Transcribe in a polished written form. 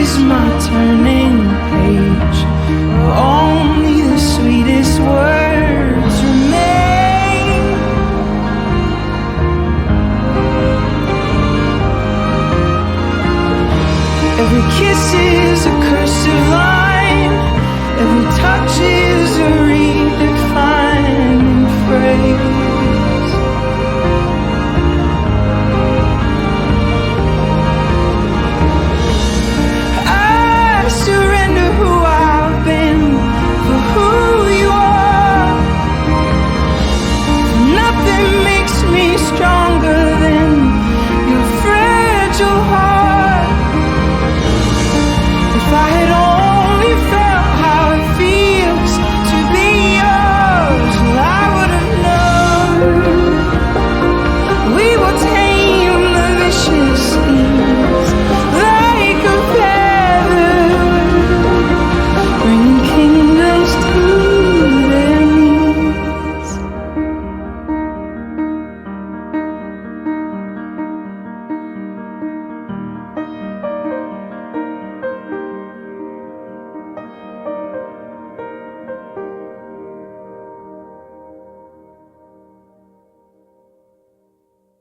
is my turning page. Only the sweetest words remain. Every kiss is a cursive line. Every touch is a redefining phrase. I surrender who I've been for who you are. Nothing makes me strong.